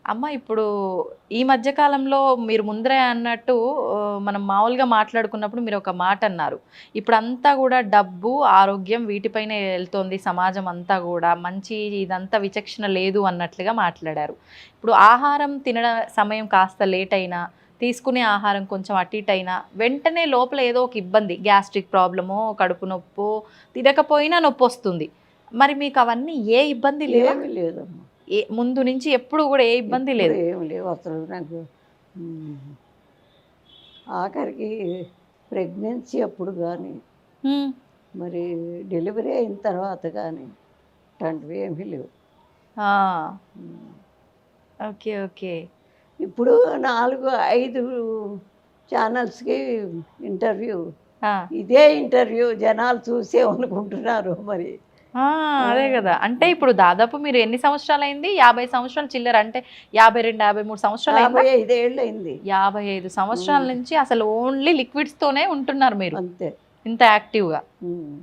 అమ్మ ఇప్పుడు ఈ మధ్య కాలంలో మీరు ముందరే అన్నట్టు మనం మామూలుగా మాట్లాడుకున్నప్పుడు మీరు ఒక మాట అన్నారు. ఇప్పుడంతా గూడా డబ్బు, ఆరోగ్యం వీటిపైనే ఎళ్తోంది సమాజం అంతా గూడా. మంచి ఇదంతా విచక్షణ లేదు అన్నట్లుగా మాట్లాడారు. ఇప్పుడు ఆహారం తినడ సమయం కాస్త లేట్ అయినా, తీసుకునే ఆహారం కొంచెం అటు ఇటు అయినా, వెంటనే లోపల ఏదో ఒక ఇబ్బంది గ్యాస్ట్రిక్ ప్రాబ్లమో, కడుపు నొప్పో, తినకపోయినా నొప్పొస్తుంది. మరి మీకు అవన్నీ ఏ ఇబ్బంది లేవా? ఏమీ లేదమ్మా. ముందు నుంచి ఎప్పుడు గూడా ఏ ఇబ్బంది ఇప్పుడు లేదు. ఏమి లేవు అసలు నాకు. హ్మ్. ఆఖరికి ప్రెగ్నెన్సీ అప్పుడు కానీ, హ్మ్. మరి డెలివరీ అయిన తర్వాత కానీ అట్లాంటివి ఏమీ లేవు. ఆ! హ్మ్. ఓకే. ఓకే. ఇప్పుడు 4, 5 ఛానల్స్‌కి ఇంటర్వ్యూ. ఆ! ఇదే ఇంటర్వ్యూ జనాలు చూసేమనుకుంటున్నారు మరి. ఆ! ఆ! అదే గదా! అంటే ఇప్పుడు దాదాపు మీరు ఎన్ని సంవత్సరాలయింది? 50 సంవత్సరాలు చిల్లర అంటే 52, 53 సంవత్సరాలయిందా? 55 ఏళ్ళయింది. 55 సంవత్సరాల హ్మ్. నుంచి అసలు ఓన్లీ లిక్విడ్స్‌తోనే ఉంటున్నారు మీరు. అంతే. ఇంత యాక్టివ్‌గా. హ్మ్.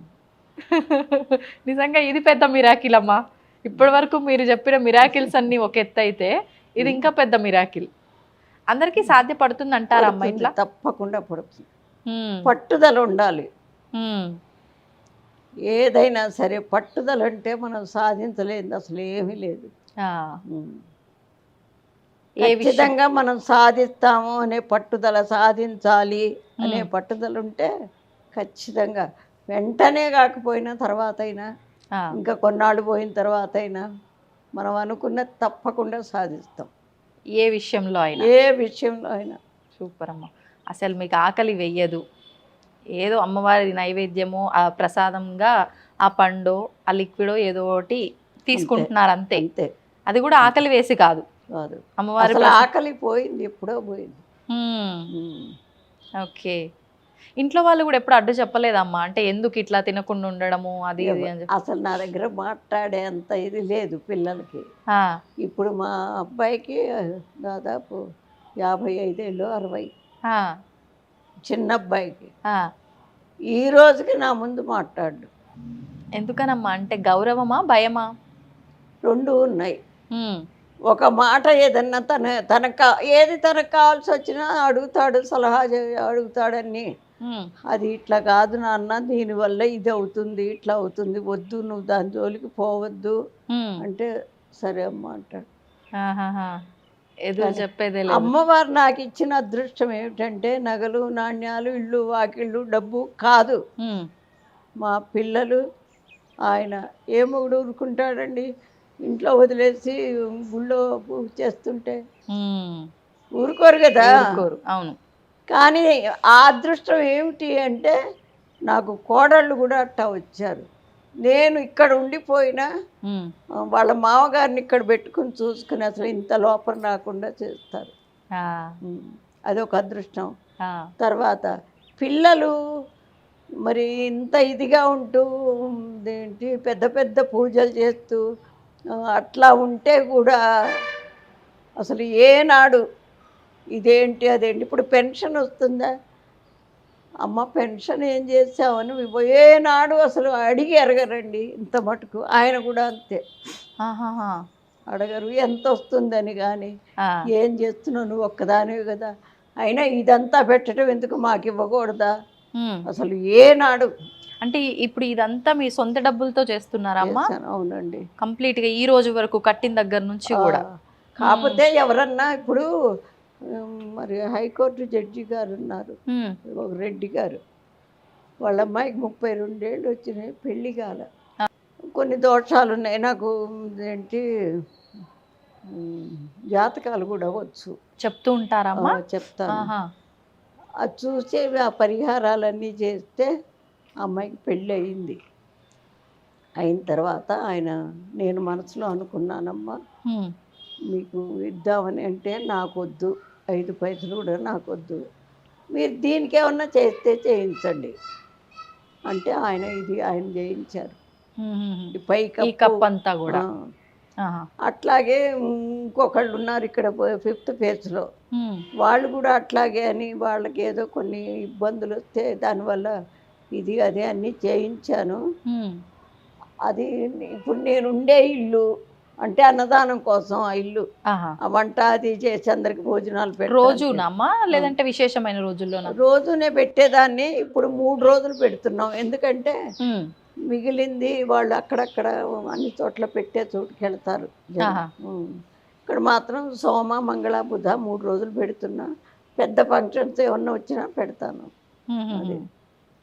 నిజంగా ఇది పెద్ద మిరాకిల్ అమ్మా. ఇప్పటి వరకు మీరు చెప్పిన మిరాకిల్స్ అన్నీ ఒక ఎత్తైతే, ఇది హ్మ్. ఇంకా పెద్ద మిరాకిల్. అందరికీ సాధ్యపడుతుందంటారా అమ్మా పడుతుంది. ఇట్లా? తప్పకుండా పడుతుంది. హ్మ్. పట్టుదల ఉండాలి. హ్మ్. ఏదైనా సరే పట్టుదల అంటే మనం సాధించలేనిది అసలు ఏమీ లేదు. ఆ! హ్మ్. ఏ విషయం? ఖచ్చితంగా మనం సాధిస్తాము అనే పట్టుదల, సాధించాలి అనే హ్మ్. పట్టుదల ఉంటే ఖచ్చితంగా వెంటనే కాకపోయినా తర్వాతైనా, ఆ! ఇంకా కొన్నాళ్ళు పోయిన తర్వాతైనా మనం అనుకున్నది తప్పకుండా సాధిస్తాం. ఏ విషయంలో అయినా. ఏ విషయంలో అయినా. సూపర్ అమ్మ. అసలు మీకు ఆకలి వెయ్యదు. ఏదో అమ్మవారి నైవేద్యమో, ఆ ప్రసాదంగా ఆ పండో, ఆ లిక్విడో ఏదో ఒకటి అంతే. తీసుకుంటున్నారంతే. అంతే. అది కూడా అంతే. ఆకలి వేసి కాదు. కాదు. అమ్మవారి అసలు ప్రసా ఆకలి పోయింది. ఎప్పుడో పోయింది. హ్మ్. హ్మ్. ఓకే. ఇంట్లో వాళ్ళు గూడా ఎప్పుడు అడ్డు చెప్పలేదమ్మా? అంటే ఎందుకు ఇట్లా తినకుండా ఉండడము అది ఇది అని చెప్పి. అసలు నా దగ్గర మాట్లాడేంత ఇది లేదు పిల్లలకి. ఆ! ఇప్పుడు మా అబ్బాయికి దాదాపు 55 ఏళ్ళు, 60. ఆ! చిన్న అబ్బాయికి. ఆ! ఈ రోజుకి నా ముందు మాట్లాడడు. ఎందుకనమ్మా? అంటే గౌరవమా? భయమా? 2 ఉన్నాయి. హ్మ్. ఒక మాట ఏదన్నా ఏది తనకు కావాల్సొచ్చినా అడుగుతాడు, సలహా అడుగుతాడన్నీ. హ్మ్. అది ఇట్లా కాదు నాన్న, దీనివల్ల ఇది అవుతుంది, ఇట్లా అవుతుంది, వద్దు నువ్వు దాని జోలికి పోవద్దు హ్మ్. అంటే, సరే అమ్మ అంటాడు. ఆహాహా! ఎదురు కానీ చెప్పేదే లేదు. అమ్మవారు నాకిచ్చిన అదృష్టం ఏమిటంటే నగలు, నాణ్యాలు, ఇల్లు, వాకిళ్ళు, డబ్బు కాదు. హ్మ్. మా పిల్లలు, ఆయన ఏ మొగుడు ఊరుకుంటాడండి? ఇంట్లో వదిలేసి గుళ్ళో పూజ చేస్తుంటే. హ్మ్. ఊరుకోరు గదా! ఊరుకోరు. అవును. కానీ ఆ అదృష్టం ఏమిటి అంటే, నాకు కోడళ్ళు గూడా అట్టా వచ్చారు. నేను ఇక్కడ ఉండిపోయినా హ్మ్. వాళ్ళ మామగారిని ఇక్కడ పెట్టుకొని చూసుకుని అసలు ఇంత లోపల రాకుండా చేస్తారు. ఆ! హ్మ్. అదొక అదృష్టం. ఆ! తర్వాత పిల్లలు మరి ఇంత ఇదిగా ఉంటూ ఇదేంటి పెద్ద పెద్ద పూజలు చేస్తూ అట్లా ఉంటే కూడా అసలు ఏనాడు ఇదేంటి, అదేంటి ఇప్పుడు పెన్షన్ వస్తుందా? అమ్మ పెన్షన్ ఏం చేసావని ఏనాడు అసలు అడిగి ఎరగరండి ఇంత మటుకు. ఆయన కూడా అంతే. ఆహాహా! అడగరు ఎంతొస్తుందని గానీ, ఆ! ఏం చేస్తున్నావు నువ్వు ఒక్కదానివి గదా! అయినా ఇదంతా పెట్టడం ఎందుకు మాకివ్వకూడదా? హ్మ్. అసలు ఏనాడు అంటే ఇప్పుడు ఇదంతా మీ సొంత డబ్బులతో చేస్తున్నారా అమ్మా? చేశాను. అవునండి. కంప్లీట్‌గా ఈ రోజు వరకు కట్టిన దగ్గర నుంచి ఆ! గూడా. హ్మ్. కాపోతే ఎవరన్నా ఇప్పుడు మరి హైకోర్టు జడ్జి గారున్నారు. హ్మ్. ఒక రెడ్డి గారు. వాళ్ళ అమ్మాయికి 32 ఏళ్ళు వచ్చినాయి. పెళ్లి కాలే. ఆ! కొన్ని దోషాలున్నాయి. నాకు ఏంటి హ్మ్. జాతకాలు గూడా వచ్చు. చెప్తూ ఉంటారా అమ్మా? చెప్తాను. ఆహా! అది చూసి ఆ పరిహారాలన్నీ చేస్తే ఆ అమ్మాయికి పెళ్ళయింది. అయిన తర్వాత నేను మనసులో అనుకున్నానమ్మా, హ్మ్. మీకు ఇద్దామని అంటే నాకొద్దు. 5 పైసలు కూడా నాకొద్దు. మీరు దీనికేమన్నా చేస్తే చేయించండి. అంటే ఆయన చేయించారు. హుహుహు. ఈ పై ఈ కప్పు. కప్పంతా ఆ! గూడా. ఆహా! అట్లాగే ఇంకొకళ్ళున్నారు ఇక్కడ ఫిఫ్త్ ఫేజ్‌లో. హ్మ్. వాళ్ళు కూడా అట్లాగే అని వాళ్ళకేదో కొన్ని ఇబ్బందులొస్తే దానివల్ల ఇది, అది అన్నీ చేయించాను. హ్మ్. అది ఇప్పుడు నేను ఉండే ఇల్లు అంటే అన్నదానం కోసం ఆ ఇల్లు, ఆహా. ఆ వంట అది చేసి అందరికి భోజనాలు పెట్టడానికి. రోజునమ్మా లేదంటే విశేషమైన రోజుల్లోనా? రోజునే పెట్టేదాన్ని, ఇప్పుడు 3 రోజులు పెడుతున్నాం. ఎందుకంటే ఉమ్. మిగిలింది వాళ్ళు అక్కడక్కడ అన్ని చోట్ల పెట్టే చోటుకి వెళ్తారు జనం. ఆహా. ఇక్కడ మాత్రం సోమ మంగళ బుధ 3 రోజులు పెడుతున్నా. పెద్ద ఫంక్షన్స్ ఏమన్నా వచ్చినా పెడతాను. అది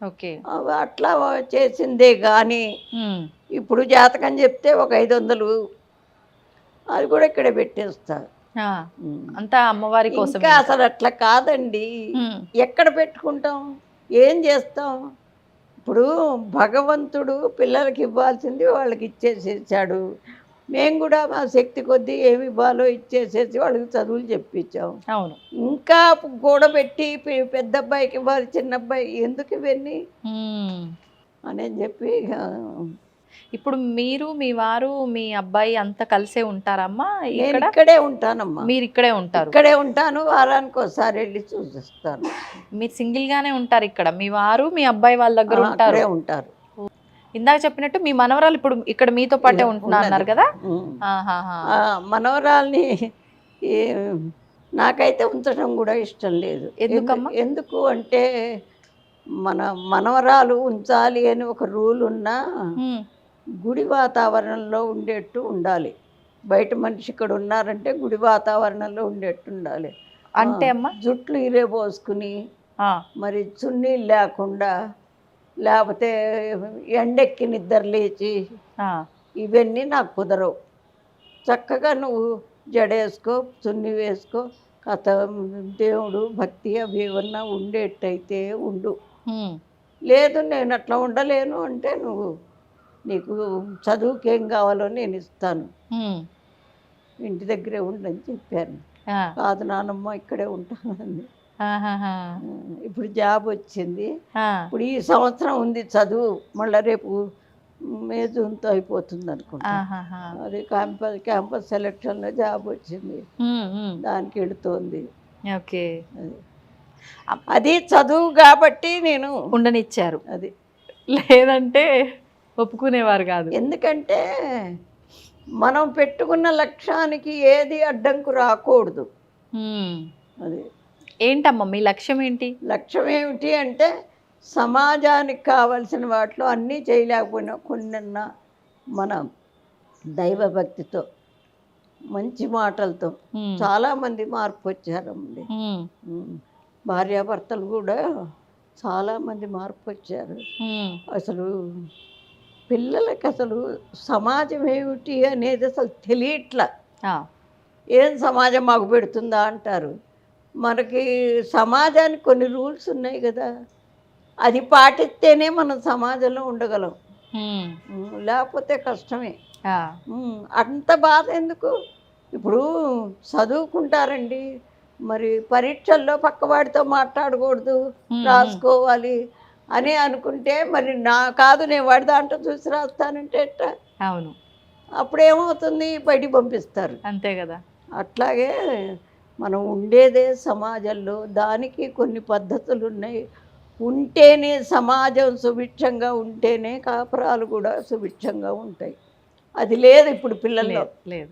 ఓకే. అట్లా చేసిందే కానీ ఇప్పుడు జాతకం చెప్తే ఒక 500 అది కూడా ఇక్కడే పెట్టేస్తా. అంతా అమ్మవారి కోసం. ఇంకా అసలు అట్లా కాదండి, ఎక్కడ పెట్టుకుంటాం, ఏం చేస్తాం? ఇప్పుడు భగవంతుడు పిల్లలకి ఇవ్వాల్సింది వాళ్ళకి ఇచ్చేసేసాడు. మేము కూడా మా శక్తి కొద్దీ ఏమి ఇవ్వాలో ఇచ్చేసేసి వాళ్ళకి చదువులు చెప్పించాం. అవును. ఇంకా కూడబెట్టి పెద్ద అబ్బాయికి ఇవ్వాలి, చిన్న అబ్బాయి ఎందుకు ఇవన్నీ అని చెప్పి ఇప్పుడు మీరు మీ వారు మీ అబ్బాయి అంతా కలిసే ఉంటారమ్మా? నేను ఇక్కడే ఉంటానమ్మా. మీరు ఇక్కడే ఉంటారు? ఇక్కడే ఉంటాను, వారానికి ఒకసారి వెళ్ళి చూసిస్తాను. మీరు సింగిల్ గానే ఉంటారు ఇక్కడ? మీ వారు మీ అబ్బాయి వాళ్ళ దగ్గర ఉంటారు? ఉంటారు. ఇందాక చెప్పినట్టు మీ మనవరాలు ఇప్పుడు ఇక్కడ మీతో పాటే ఉంటున్నా అన్నారు కదా? మనవరాల్ని నాకైతే ఉంచడం కూడా ఇష్టం లేదు. ఎందుకమ్మా? ఎందుకు అంటే మన మనవరాలు ఉంచాలి అని ఒక రూల్ ఉన్నా గుడి వాతావరణంలో ఉండేట్టు ఉండాలి. బయట మనిషి ఇక్కడ ఉన్నారంటే గుడి వాతావరణంలో ఉండేట్టు ఉండాలి. అంటే అమ్మా జుట్లు ఇరే పోసుకుని మరి చున్నీలు లేకుండా, లేకపోతే ఎండెక్కి నిద్ర లేచి ఇవన్నీ నాకు కుదరవు. చక్కగా నువ్వు జడేసుకో, చున్నీ వేసుకో, కథ దేవుడు భక్తి అవి ఏమన్నా ఉండేట్టయితే ఉండు. లేదు నేను అట్లా ఉండలేను అంటే నీకు చదువుకేం కావాలో నేను ఇస్తాను, ఇంటి దగ్గరే ఉండని చెప్పాను. కాదు నానమ్మ ఇక్కడే ఉంటానండి. ఇప్పుడు జాబ్ వచ్చింది, ఇప్పుడు ఈ సంవత్సరం ఉంది చదువు, మళ్ళీ రేపు మే జూన్తో అయిపోతుంది అనుకుంటా. అది క్యాంపస్ సెలక్షన్లో జాబ్ వచ్చింది, దానికి వెళుతోంది. ఓకే. అది చదువు కాబట్టి నేను ఉండనిచ్చారు, అది లేదంటే ఒప్పుకునేవారు కాదు. ఎందుకంటే మనం పెట్టుకున్న లక్ష్యానికి ఏది అడ్డంకు రాకూడదు. అది ఏంటమ్మా మీ లక్ష్యం ఏంటి? లక్ష్యం ఏమిటి అంటే సమాజానికి కావలసిన వాటిలో అన్నీ చేయలేకపోయినా కొన్నన్నా మన దైవభక్తితో మంచి మాటలతో చాలామంది మార్పు వచ్చారండి. భార్యాభర్తలు కూడా చాలామంది మార్పు వచ్చారు. అసలు పిల్లలకి అసలు సమాజం ఏమిటి అనేది అసలు తెలియట్లా. ఏం సమాజం మాకు పెడుతుందా అంటారు. మనకి సమాజానికి కొన్ని రూల్స్ ఉన్నాయి కదా, అది పాటిస్తేనే మనం సమాజంలో ఉండగలం, లేకపోతే కష్టమే. అంత బాధ ఎందుకు? ఇప్పుడు చదువుకుంటారండి, మరి పరీక్షల్లో పక్కవాడితో మాట్లాడకూడదు, రాసుకోవాలి అని అనుకుంటే మరి కాదు నేను వాడి దాంట్లో చూసి రాస్తానంటే ఎట్టా? అవును. అప్పుడేమవుతుంది, బయటికి పంపిస్తారు. అంతే కదా. అట్లాగే మనం ఉండేదే సమాజంలో, దానికి కొన్ని పద్ధతులు ఉన్నాయి. ఉంటేనే సమాజం సుభిక్షంగా ఉంటేనే కాపురాలు కూడా సుభిక్షంగా ఉంటాయి. అది లేదు ఇప్పుడు పిల్లల్లో. లేదు.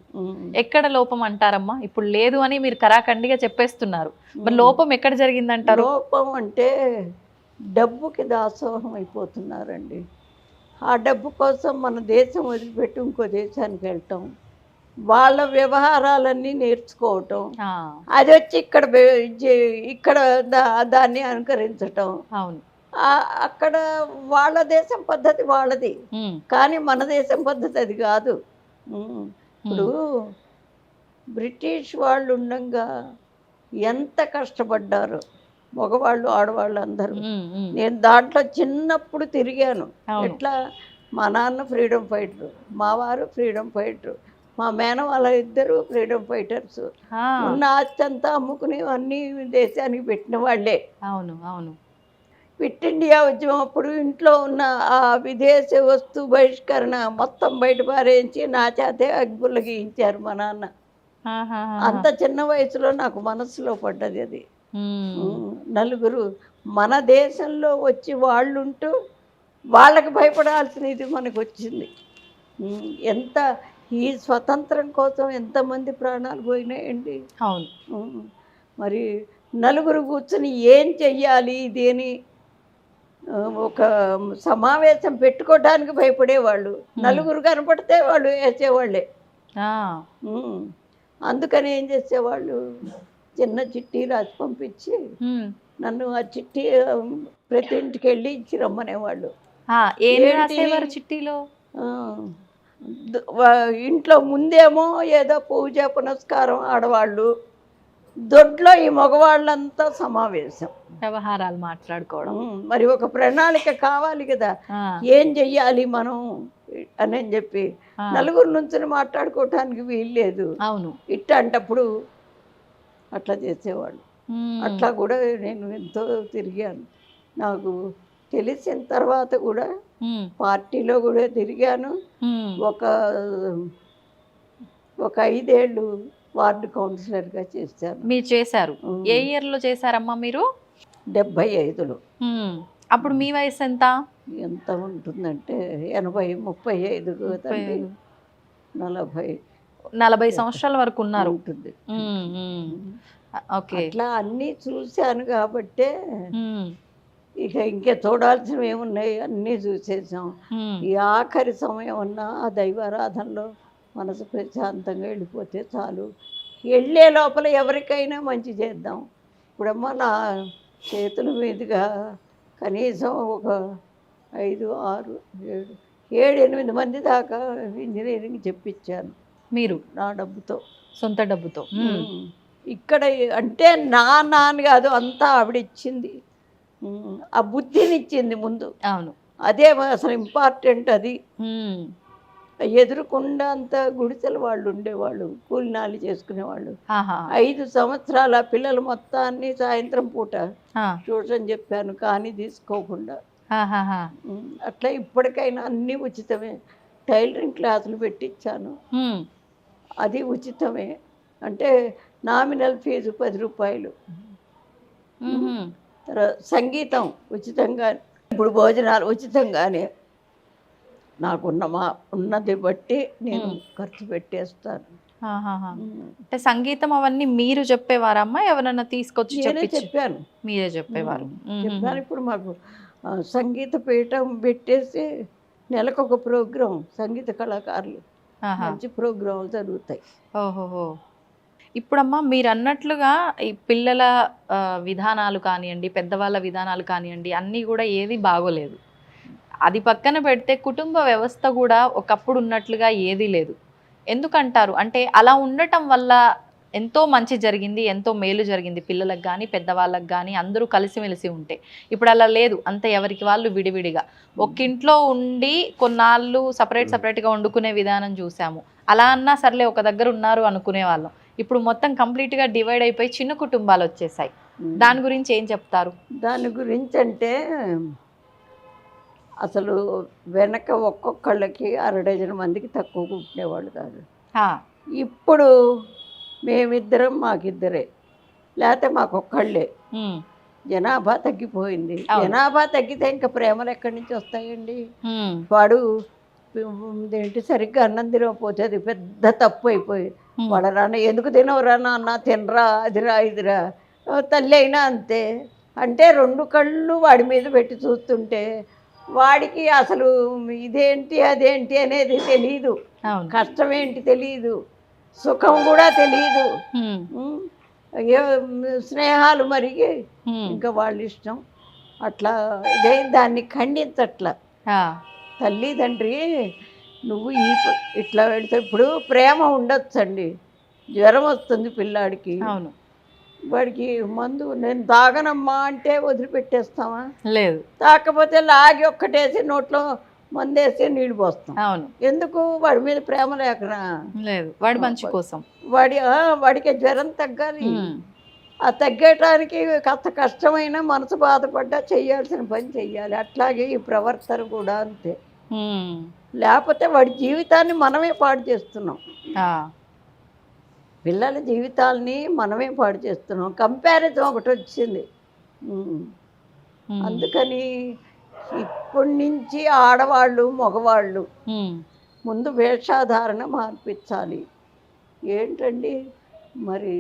ఎక్కడ లోపం అంటారమ్మా? ఇప్పుడు లేదు అని మీరు కరాఖండిగా చెప్పేస్తున్నారు, మరి లోపం ఎక్కడ జరిగిందంటారు? లోపం అంటే డబ్బుకి దాసోహం అయిపోతున్నారండి. ఆ డబ్బు కోసం మన దేశం వదిలిపెట్టి ఇంకో దేశానికి వెళ్ళటం, వాళ్ళ వ్యవహారాలన్నీ నేర్చుకోవటం, అది వచ్చి ఇక్కడ దాన్ని అనుకరించటం. అవును. అక్కడ వాళ్ళ దేశం పద్ధతి వాళ్ళది, కానీ మన దేశం పద్ధతి అది కాదు. ఇప్పుడు బ్రిటిష్ వాళ్ళు ఉండగా ఎంత కష్టపడ్డారు మగవాళ్ళు ఆడవాళ్ళు అందరూ. నేను దాంట్లో చిన్నప్పుడు తిరిగాను. ఎట్లా, మా నాన్న ఫ్రీడమ్ ఫైటరు, మా వారు ఫ్రీడమ్ ఫైటరు, మా మేనవాళ్ళ ఇద్దరు ఫ్రీడమ్ ఫైటర్స్. ఉన్న ఆస్తి అంతా అమ్ముకుని అన్ని దేశానికి పెట్టిన వాళ్ళే. అవును అవును. క్విట్ ఇండియా ఉద్యమం అప్పుడు ఇంట్లో ఉన్న ఆ విదేశీ వస్తు బహిష్కరణ మొత్తం బయట పారేయించి నా చేతే అగ్గులు గీయించారు మా నాన్న. అంత చిన్న వయసులో నాకు మనసులో పడ్డది అది. నలుగురు మన దేశంలో వచ్చి వాళ్ళుంటూ వాళ్ళకి భయపడాల్సిన ఇది మనకు వచ్చింది. ఎంత ఈ స్వతంత్రం కోసం ఎంతమంది ప్రాణాలు పోయినాయండి. అవును. ఉమ్, మరి నలుగురు కూర్చుని ఏం చెయ్యాలి ఇది అని ఒక సమావేశం పెట్టుకోవడానికి భయపడేవాళ్ళు. నలుగురు కనపడితే వాళ్ళు వేసేవాళ్ళే. ఆ, ఉమ్, అందుకని ఏం చేసేవాళ్ళు, చిన్న చిట్టి రాసి పంపించి ఉమ్. నన్ను ఆ చిట్టి ప్రతి ఇంటికి వెళ్ళి ఇచ్చి రమ్మనేవాళ్ళు. ఏం ఏంటి? రాసేవారు చిట్టీలో? ఆ, ఇంట్లో ముందేమో ఏదో పూజ పునస్కారం ఆడవాళ్ళు, దొడ్లో ఈ మగవాళ్ళంతా సమావేశం. వ్యవహారాలు మాట్లాడుకోవడం. మరి ఒక ప్రణాళిక కావాలి కదా, ఆ, ఏం చెయ్యాలి మనం అని చెప్పి ఆ. నలుగురు నుంచి మాట్లాడుకోవటానికి వీల్లేదు. అవును. ఇట్టంటప్పుడు అట్లా చేసేవాళ్ళు. ఉమ్, అట్లా కూడా నేను ఎంతో తిరిగాను. నాకు తెలిసిన తర్వాత కూడా ఉమ్, పార్టీలో కూడా తిరిగాను. ఉమ్. ఒక ఒక 5 ఏళ్ళు వార్డు కౌన్సిలర్గా చేశాను. మీరు చేశారు. ఉమ్. ఏ ఇయర్ లో చేశారమ్మా మీరు? 75లో. ఉమ్. అప్పుడు మీ వయసు ఎంత? ఎంత ఉంటుందంటే 80, 35 కదండి. 35. 40 40 సంవత్సరాల వరకు ఉన్నారు. ఉంటుంది. ఉమ్, ఉమ్. ఓకే. అట్లా అన్నీ చూశాను కాబట్టే ఉమ్, ఇంకా చూడాల్సినవి ఏమున్నాయి, అన్నీ చూసేసాం. ఉమ్. ఈ ఆఖరి సమయం అన్నా ఆ దైవారాధనలో మనసు ప్రశాంతంగా వెళ్ళిపోతే చాలు. వెళ్ళే లోపల ఎవరికైనా మంచి చేద్దాం. ఇప్పుడమ్మా నా చేతుల మీదుగా కనీసం ఒక 5, 6, 7, 8 మంది దాకా ఇంజనీరింగ్ చెప్పించాను మీరు నా డబ్బుతో. సొంత డబ్బుతో. ఇక్కడ అంటే నా నాన్న కాదు, అంతా ఆవిడ ఇచ్చింది. ఆ బుద్ధినిచ్చింది ముందు. అవును. అదే అసలు ఇంపార్టెంట్. అది ఉమ్, ఎదురుకుండా అంత గుడిసెల వాళ్ళు ఉండేవాళ్ళు, కూలినాలు చేసుకునేవాళ్ళు. ఆహా. 5 సంవత్సరాల పిల్లలు మొత్తాన్ని సాయంత్రం పూట ఆ, ట్యూషన్ చెప్పాను, కానీ తీసుకోకుండా. ఆహాహా. అట్లా ఇప్పటికైనా అన్నీ ఉచితమే. టైలరింగ్ క్లాసులు పెట్టించాను, ఉమ్, అది ఉచితమే. అంటే నామినల్ ఫీజు 10 రూపాయలు. ఉహుం. తర్వాత సంగీతం ఉచితంగా, ఇప్పుడు భోజనాలు ఉచితంగానే. ఉన్నది బట్టి నేను ఖర్చు పెట్టేస్తాను. ఆహాహా. అంటే సంగీతం అవన్నీ మీరు చెప్పేవారమ్మా, ఎవరన్నా తీసుకొచ్చి నేనే చెప్పాను. మీరే చెప్పేవారు? చెప్పాను. ఇప్పుడు మాకు సంగీత పీఠం పెట్టేసి నెలకొక ప్రోగ్రాం, సంగీత కళాకారులు ఆహా. మంచి ప్రోగ్రాంలు జరుగుతాయి. ఓహోహో. ఇప్పుడమ్మా మీరు అన్నట్లుగా ఈ పిల్లల విధానాలు కానివ్వండి, పెద్దవాళ్ళ విధానాలు కానివ్వండి, అన్నీ కూడా ఏది బాగోలేదు. అది పక్కన పెడితే కుటుంబ వ్యవస్థ కూడా ఒకప్పుడు ఉన్నట్లుగా ఏదీ లేదు. ఎందుకంటారు? అంటే అలా ఉండటం వల్ల ఎంతో మంచి జరిగింది, ఎంతో మేలు జరిగింది పిల్లలకు కానీ పెద్దవాళ్ళకి కానీ, అందరూ కలిసిమెలిసి ఉంటే. ఇప్పుడు అలా లేదు, అంత ఎవరికి వాళ్ళు విడివిడిగా ఒక్కింట్లో ఉండి కొన్నాళ్ళు సపరేట్గా వండుకునే విధానం చూసాము. అలా అన్నా సర్లే ఒక దగ్గర ఉన్నారు అనుకునే వాళ్ళం. ఇప్పుడు మొత్తం కంప్లీట్గా డివైడ్ అయిపోయి చిన్న కుటుంబాలు వచ్చేసాయి. దాని గురించి ఏం చెప్తారు? దాని గురించి అంటే అసలు వెనక ఒక్కొక్కళ్ళకి 1/2 డజన్ మందికి తక్కువ కుట్టినేవాళ్ళు కాదు. ఇప్పుడు మేమిద్దరం మాకిద్దరే, లేకపోతే మాకొక్కళ్ళే. జనాభా తగ్గిపోయింది. జనాభా తగ్గితే ఇంకా ప్రేమలు ఎక్కడి నుంచి వస్తాయండి? వాడు ఏంటి సరిగ్గా అన్నం తినకపోతే అది పెద్ద తప్పు అయిపోయి, వాడు రాన్న ఎందుకు తినవరా నాన్న, తినరా, అదిరా ఇదిరా. తల్లి అయినా అంతే. అంటే 2 కళ్ళు వాడి మీద పెట్టి చూస్తుంటే వాడికి అసలు ఇదేంటి అదేంటి అనేది తెలియదు, కష్టం ఏంటి తెలియదు, సుఖం కూడా తెలియదు. స్నేహాలు మరిగి ఇంకా వాళ్ళ ఇష్టం అట్లా ఇదే. దాన్ని ఖండించట్లా. తల్లి తండ్రి నువ్వు ఇట్లా పెడితే ఇప్పుడు ప్రేమ ఉండొచ్చండి. జ్వరం వస్తుంది పిల్లాడికి, అవును, వాడికి మందు నేను తాగనమ్మా అంటే వదిలిపెట్టేస్తామా? లేదు. తాకపోతే లాగి ఒక్కటేసి నోట్లో మందేసి నీళ్ళు పోస్తాం. అవును. ఎందుకు? వాడి మీద ప్రేమ లేకనా? లేదు, వాడి మంచి కోసం. వాడికి జ్వరం తగ్గాలి. ఆ తగ్గటానికి కాస్త కష్టమైన మనసు బాధపడ్డా చెయ్యాల్సిన పని చెయ్యాలి. అట్లాగే ఈ ప్రవర్తన కూడా అంతే. లేకపోతే వాడి జీవితాన్ని మనమే పాడు చేస్తున్నాం. పిల్లల జీవితాలని మనమే పాడు చేస్తున్నాం. కంపారిజన్ ఒకటి వచ్చింది. అందుకని ఇప్పటి నుంచి ఆడవాళ్ళు మగవాళ్ళు ముందు వేషధారణ మార్పించాలి. ఏంటండి మరి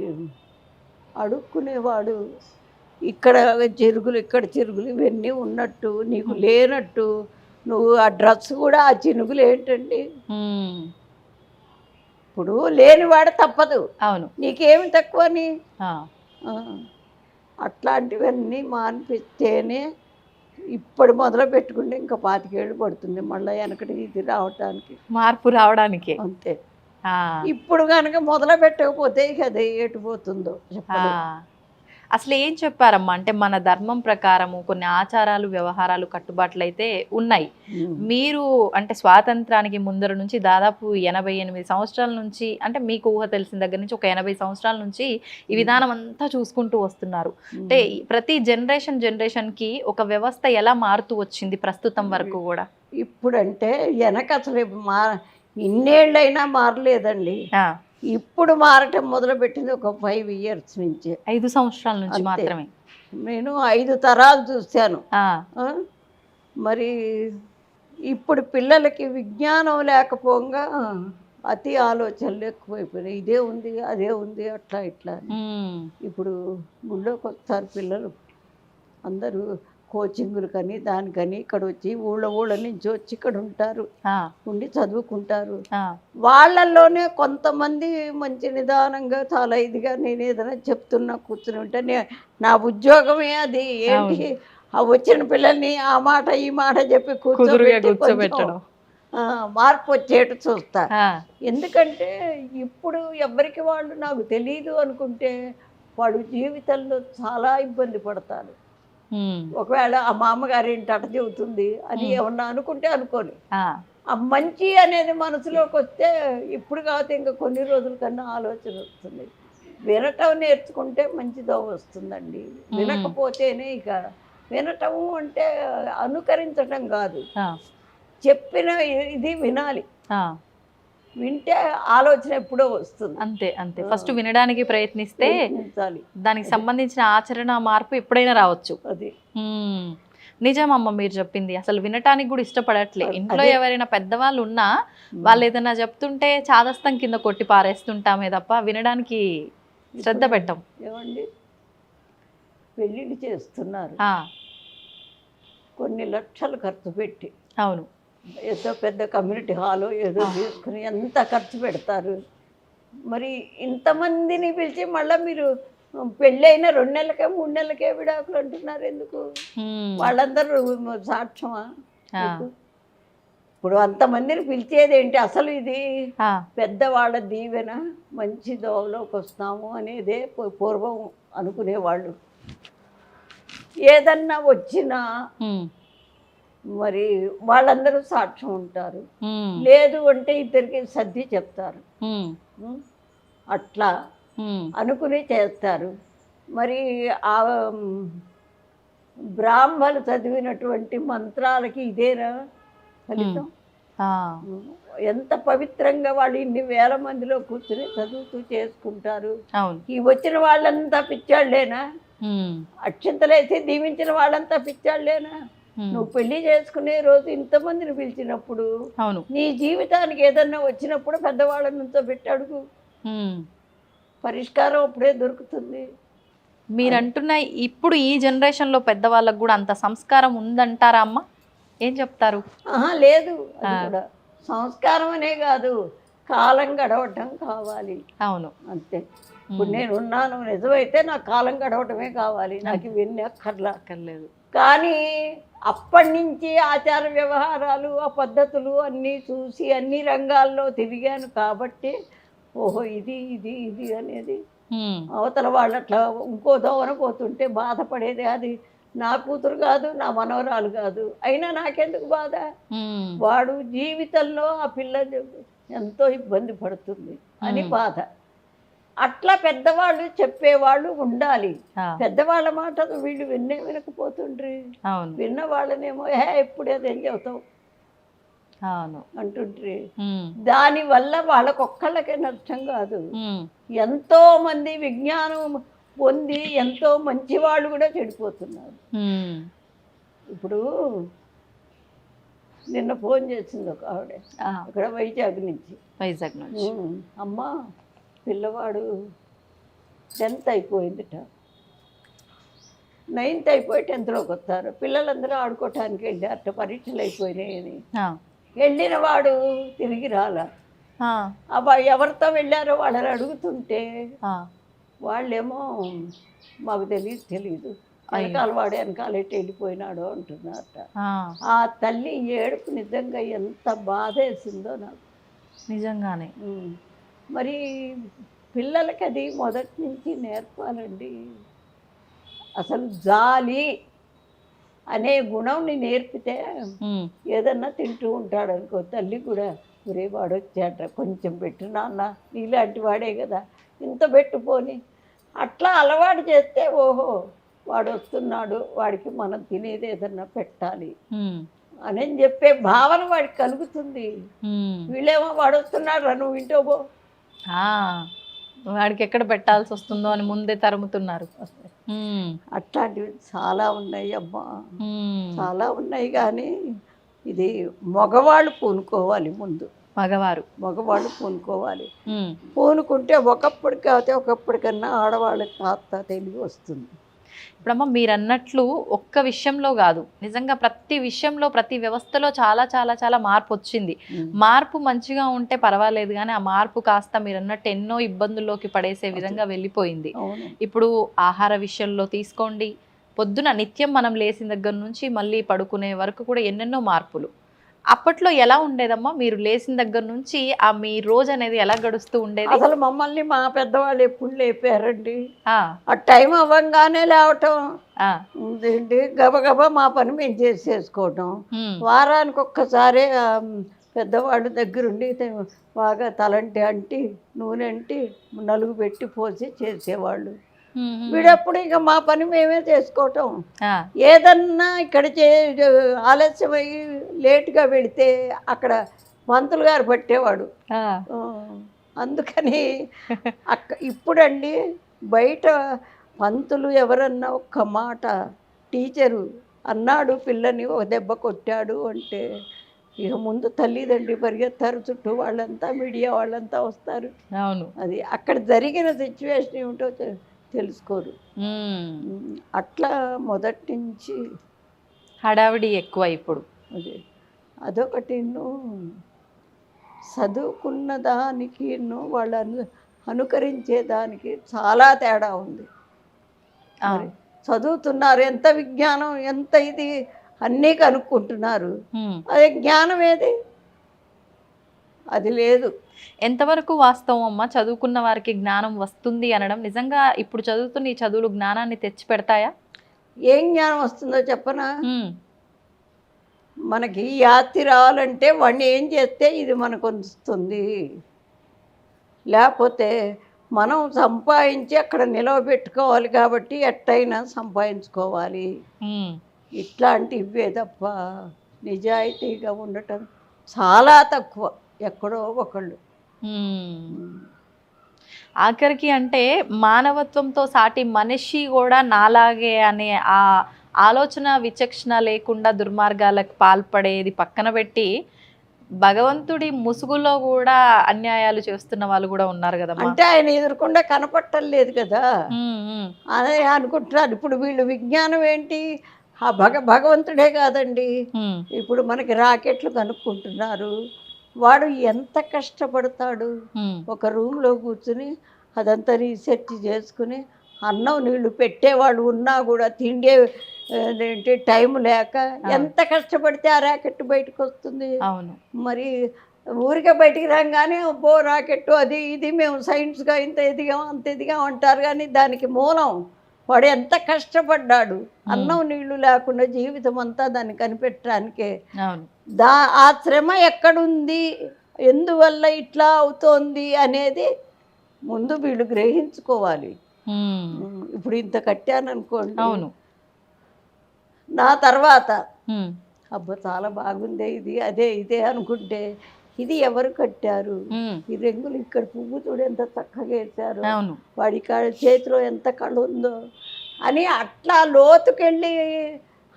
అడుక్కునేవాడు ఇక్కడ చిరుగులు ఇక్కడ చిరుగులు ఇవన్నీ ఉన్నట్టు నీకు లేనట్టు నువ్వు ఆ డ్రెస్ కూడా ఆ చినుగులు ఏంటండి? ఉమ్, ఇప్పుడు లేనివాడు తప్పదు, అవును. నీకేమి తక్కువని? ఆ, ఆ, అట్లాంటివన్నీ మాన్పిస్తేనే ఇప్పుడు మొదలు పెట్టుకుంటే ఇంకా 25 ఏళ్ళు పడుతుంది మళ్ళీ వెనకటి ఇది రావటానికి. మార్పు రావడానికి. అంతే. ఆ, ఇప్పుడు కనుక మొదలు పెట్టకపోతే ఇక అది ఎటుపోతుందో ఆ. చెప్పదు. అసలు ఏం చెప్పారమ్మా? అంటే మన ధర్మం ప్రకారము కొన్ని ఆచారాలు, వ్యవహారాలు, కట్టుబాట్లు అయితే ఉన్నాయి. మీరు అంటే స్వాతంత్రానికి ముందర నుంచి దాదాపు 88 సంవత్సరాల నుంచి, అంటే మీకు ఊహ తెలిసిన దగ్గర నుంచి ఒక 80 సంవత్సరాల నుంచి ఈ విధానం అంతా చూసుకుంటూ వస్తున్నారు. అంటే ప్రతి జనరేషన్కి ఒక వ్యవస్థ ఎలా మారుతూ వచ్చింది ప్రస్తుతం వరకు కూడా? ఇప్పుడంటే వెనక అసలు ఇన్నేళ్ళైనా మారలేదండి. ఆ, ఇప్పుడు మారటం మొదలుపెట్టింది ఒక 5 years నుంచి. 5 సంవత్సరాల నుంచి అంతే. మాత్రమే. నేను 5 తరాలు చూశాను. ఆ, ఆ? మరి ఇప్పుడు పిల్లలకి విజ్ఞానం లేకపోగా అతి ఆలోచనలు ఎక్కువైపోయినాయి. ఇదే ఉంది అదే ఉంది అట్లా ఇట్లా అని. ఉమ్, ఇప్పుడు గుళ్ళోకి వస్తారు పిల్లలు అందరూ కోచింగులు కని దానికని ఇక్కడ వచ్చి ఊళ్ళ నుంచి వచ్చి ఇక్కడ ఉంటారు, ఆ, ఉండి చదువుకుంటారు. ఆ, వాళ్ళల్లోనే కొంతమంది మంచి నిదానంగా చాలా ఇదిగా నేను ఏదైనా చెప్తున్నా కూర్చుని ఉంటే నా ఉద్యోగమే అది. ఏంటి ఆ వచ్చిన పిల్లల్ని ఆ మాట ఈ మాట చెప్పి కుదురుగా కూర్చోబెట్టి కూర్చోబెట్టడం. మార్పు వచ్చేట్టు చూస్తా. ఆ, ఎందుకంటే ఇప్పుడు ఎవరికి వాళ్ళు నాకు తెలియదు అనుకుంటే వాడు జీవితంలో చాలా ఇబ్బంది పడతారు. ఉమ్, ఒకవేళ ఆ మామగారు ఏంటి అట చెబుతుంది అని ఏమన్నా అనుకుంటే అనుకోని, ఆ, ఆ మంచి అనేది మనసులోకి వస్తే ఇప్పుడు కాకపోతే ఇంకా కొన్ని రోజుల కన్నా ఆలోచన వస్తుంది. వినటం నేర్చుకుంటే మంచిదో వస్తుందండి. వినకపోతేనే ఇక వినటము అంటే అనుకరించటం కాదు, ఆ, చెప్పిన ఇది వినాలి. ఆ. వింటే ఆలోచన ఎప్పుడో వస్తుంది. అంతే అంతే. ఫస్ట్ వినడానికి ప్రయత్నిస్తే ప్రయత్నించాలి. దానికి సంబంధించిన ఆచరణ మార్పు ఎప్పుడైనా రావచ్చు. అది ఉమ్, నిజమమ్మ మీరు చెప్పింది. అసలు వినటానికి కూడా ఇష్టపడట్లే. ఇంట్లో ఎవరైనా పెద్దవాళ్ళు ఉన్నా వాళ్ళు ఏదైనా చెప్తుంటే చాదస్తం కింద కొట్టి పారేస్తుంటామే తప్ప వినడానికి శ్రద్ధ పెట్టం. ఏమండి పెళ్ళిళ్ళు చేస్తున్నారు ఆ, కొన్ని లక్షలు ఖర్చు పెట్టి, అవును. ఏదో పెద్ద కమ్యూనిటీ హాలు ఏదో తీసుకుని ఎంత ఖర్చు పెడతారు. మరి ఇంతమందిని పిలిచి మళ్ళీ మీరు పెళ్ళైన 2 నెలలకే 3 నెలలకే విడాకులు అంటున్నారు ఎందుకు? ఉమ్, వాళ్ళందరూ సాక్ష్యమా? ఆ, ఇప్పుడు అంతమందిని పిలిచేది ఏంటి? అసలు ఇది ఆ, పెద్దవాళ్ళ దీవెన, మంచి దోవలోకి వస్తాము అనేదే పూర్వం అనుకునేవాళ్ళు. ఏదన్నా వచ్చినా ఉమ్, మరి వాళ్ళందరూ సాక్ష్యం ఉంటారు. ఉమ్, లేదు అంటే ఇద్దరికి సర్ది చెప్తారు. ఉమ్, ఉం? అట్లా ఉమ్, అనుకుని చేస్తారు. మరి ఆ బ్రాహ్మలు చదివినటువంటి మంత్రాలకి ఇదేనా ఫలితం? ఆ, ఎంత పవిత్రంగా వాళ్ళు ఇన్ని వేల మందిలో కూర్చుని చదువుతూ చేసుకుంటారు. అవును. ఈ వచ్చిన వాళ్ళంతా పిచ్చాళ్ళేనా? ఉమ్, అక్షంతలేసి దీవించిన వాళ్ళంతా పిచ్చాళ్ళేనా? నువ్వు పెళ్లి చేసుకునే రోజు ఇంతమందిని పిలిచినప్పుడు అవును. నీ జీవితానికి ఏదన్నా వచ్చినప్పుడు పెద్దవాళ్ళ నుంచో పెట్టి అడుగు, ఉమ్. పరిష్కారం అప్పుడే దొరుకుతుంది. మీరు అంటున్న ఇప్పుడు ఈ జనరేషన్లో పెద్దవాళ్ళకు కూడా అంత సంస్కారం ఉందంటారా అమ్మ? ఏం చెప్తారు? లేదు, అది కూడా సంస్కారం అనే కాదు, కాలం గడవటం కావాలి. అవును. అంతే. ఇప్పుడు నేను ఉన్నాను నిజమైతే నాకు కాలం గడవటమే కావాలి, నాకు ఇవన్నీ అక్కర్లేదు. కానీ అప్పటి నుంచి ఆచార వ్యవహారాలు ఆ పద్ధతులు అన్నీ చూసి అన్ని రంగాల్లో తిరిగాను కాబట్టి ఓహో ఇది ఇది ఇది అనేది అవతల వాళ్ళు అట్లా ఇంకో దోవన పోతుంటే బాధపడేది. అది నా కూతురు కాదు, నా మనవరాలు కాదు, అయినా నాకెందుకు బాధ? వాడు జీవితంలో ఆ పిల్ల ఎంతో ఇబ్బంది పడుతుంది అని బాధ. అట్లా పెద్దవాళ్ళు చెప్పేవాళ్ళు ఉండాలి. పెద్దవాళ్ళ మాట వీళ్ళు వినకపోతుండ్రి. విన్న వాళ్ళనేమో ఎప్పుడు అదేం చెబుతావు అంటుండ్రి. దానివల్ల వాళ్ళకొక్కళ్ళకే నష్టం కాదు, ఎంతో మంది విజ్ఞానం పొంది ఎంతో మంచి వాళ్ళు కూడా చెడిపోతున్నారు. ఇప్పుడు నిన్న ఫోన్ చేసింది ఒక ఆవిడ ఆ, ఇక్కడ వైజాగ్ నుంచి. వైజాగ్ నుంచి. అమ్మ పిల్లవాడు 10th అయిపోయిందిట, 9th అయిపోయి 10thలోకి వస్తారు, పిల్లలందరూ ఆడుకోవటానికి వెళ్ళారట, పరీక్షలు అయిపోయినాయని. ఆ, వెళ్ళిన వాడు తిరిగి రాలా. ఆ, ఎవరితో వెళ్ళారో వాళ్ళని అడుగుతుంటే ఆ, వాళ్ళేమో మాకు తెలియదు వెనకాల వాడు వెనకాలెట్టి వెళ్ళిపోయినాడో అంటున్నారట. ఆ, ఆ తల్లి ఏడుపు నిజంగా ఎంత బాధ వేసిందో నాకు. నిజంగానే. మరి పిల్లలకి అది మొదటి నుంచి నేర్పాలండి. అసలు జాలి అనే గుణంని నేర్పితే ఏదన్నా తింటూ ఉంటాడు అనుకో, తల్లి కూడా ఒరే వాడు వచ్చాట కొంచెం పెట్టు నాన్న, నీలాంటి వాడే కదా ఇంత పెట్టుపోని అట్లా అలవాటు చేస్తే ఓహో వాడు వస్తున్నాడు, వాడికి మనం తినేది ఏదన్నా పెట్టాలి అని చెప్పే భావన వాడికి కలుగుతుంది. వీళ్ళేమో వాడు వస్తున్నాడు రా నువ్వు ఇంటో పో, వాడికి ఎక్కడ పెట్టాల్సి వస్తుందో అని ముందే తరుముతున్నారు. అట్లాంటివి చాలా ఉన్నాయి అమ్మా, చాలా ఉన్నాయి. కానీ ఇది మగవాళ్ళు పూనుకోవాలి ముందు, మగవాళ్ళు పూనుకోవాలి. పూనుకుంటే ఒకప్పుడు కాకపోతే ఒకప్పటికన్నా ఆడవాళ్ళకి కాస్త తెలివి వస్తుంది. ఇప్పుడమ్మ మీరు అన్నట్లు ఒక్క విషయంలో కాదు, నిజంగా ప్రతి విషయంలో ప్రతి వ్యవస్థలో చాలా చాలా చాలా మార్పు వచ్చింది. మార్పు మంచిగా ఉంటే పర్వాలేదు, కానీ ఆ మార్పు కాస్త మీరు అన్నట్టు ఎన్నో ఇబ్బందుల్లోకి పడేసే విధంగా వెళ్ళిపోయింది. ఇప్పుడు ఆహార విషయంలో తీసుకోండి, పొద్దున నిత్యం మనం లేచిన దగ్గర నుంచి మళ్ళీ పడుకునే వరకు కూడా ఎన్నెన్నో మార్పులు. అప్పట్లో ఎలా ఉండేదమ్మా, మీరు లేచిన దగ్గర నుంచి ఆ మీ రోజు అనేది ఎలా గడుస్తూ ఉండేది? అసలు మమ్మల్ని మా పెద్దవాళ్ళు ఎప్పుడు లేపారండి. ఆ టైం అవ్వగానే లేవటం, ఏంటి గబగబా మా పని మేము చేసేసుకోవటం. వారానికి ఒక్కసారి పెద్దవాళ్ళు దగ్గరుండి బాగా తలంటి అంటి నూనె అంటి నలుగు పెట్టి పోసి చేసేవాళ్ళు. వీడప్పుడు ఇక మా పని మేమే చేసుకోవటం. ఏదన్నా ఇక్కడ ఆలస్యమయ్యి లేటుగా వెళితే అక్కడ మంత్రులు గారు పట్టేవాడు. అందుకని ఇప్పుడండి బయట పంతులు ఎవరన్నా ఒక్క మాట, టీచరు అన్నాడు పిల్లని ఒక దెబ్బ కొట్టాడు అంటే ఇక ముందు తల్లిదండ్రి పరిగెత్తారు, చుట్టూ వాళ్ళంతా మీడియా వాళ్ళంతా వస్తారు. అవును, అది అక్కడ జరిగిన సిచ్యువేషన్ ఏమిటో తెలుసుకోరు. అట్లా మొదటి నుంచి హడావిడి ఎక్కువ. ఇప్పుడు అదొకటి చదువుకున్న దానికి వాళ్ళను అనుకరించే దానికి చాలా తేడా ఉంది. చదువుతున్నారు, ఎంత విజ్ఞానం ఎంత ఇది అన్నీ కనుక్కుంటున్నారు, అదే జ్ఞానం ఏది? అది లేదు. ఎంతవరకు వాస్తవం అమ్మ, చదువుకున్న వారికి జ్ఞానం వస్తుంది అనడం? నిజంగా ఇప్పుడు చదువుతున్న ఈ చదువులు జ్ఞానాన్ని తెచ్చి పెడతాయా? ఏం జ్ఞానం వస్తుందో చెప్పనా? మనకి యాతి రావాలంటే వాడిని ఏం చేస్తే ఇది మనకు వస్తుంది, లేకపోతే మనం సంపాదించి అక్కడ నిలవబెట్టుకోవాలి కాబట్టి ఎట్టయినా సంపాదించుకోవాలి. ఇట్లాంటివే తప్ప నిజాయితీగా ఉండటం చాలా తక్కువ, ఎక్కడో ఒకళ్ళు. ఆఖరికి అంటే మానవత్వంతో సాటి మనిషి కూడా నాలాగే అనే ఆ ఆలోచన విచక్షణ లేకుండా దుర్మార్గాలకు పాల్పడేది పక్కన పెట్టి భగవంతుడి ముసుగులో కూడా అన్యాయాలు చేస్తున్న వాళ్ళు కూడా ఉన్నారు కదా. అంటే ఆయన ఎదురకుండా కనపట్టలేదు కదా అదే అనుకుంటున్నారు. ఇప్పుడు వీళ్ళు విజ్ఞానం ఏంటి, ఆ భగవంతుడే కాదండి, ఇప్పుడు మనకి రాకెట్లు కనుక్కుంటున్నారు. వాడు ఎంత కష్టపడతాడు, ఒక రూమ్లో కూర్చుని అదంతా రీసెర్చ్ చేసుకుని అన్నం నీళ్లు పెట్టేవాడు ఉన్నా కూడా తిండే ఏంటి టైం లేక ఎంత కష్టపడితే ఆ రాకెట్ బయటకు వస్తుంది. మరి ఊరికే బయటికి రాగానే బో రాకెట్ అది ఇది మేము సైన్స్గా ఇంత ఎదిగాం అంత ఎదిగాం అంటారు, కానీ దానికి మూలం వాడు ఎంత కష్టపడ్డాడు. అన్నం నీళ్లు లేకుండా జీవితం అంతా దాన్ని కనిపెట్టడానికే. ఆ శ్రమ ఎక్కడుంది, ఎందువల్ల ఇట్లా అవుతోంది అనేది ముందు వీళ్ళు గ్రహించుకోవాలి. ఇప్పుడు ఇంత కట్టాను అనుకోండి, నా తర్వాత అబ్బా చాలా బాగుందే ఇది అదే ఇదే అనుకుంటే ఇది ఎవరు కట్టారు, ఈ రంగులు ఇక్కడ పువ్వు చూడు ఎంత చక్కగా వేశారు, వాడి చేతిలో ఎంత కళ ఉందో అని అట్లా లోతుకెళ్ళి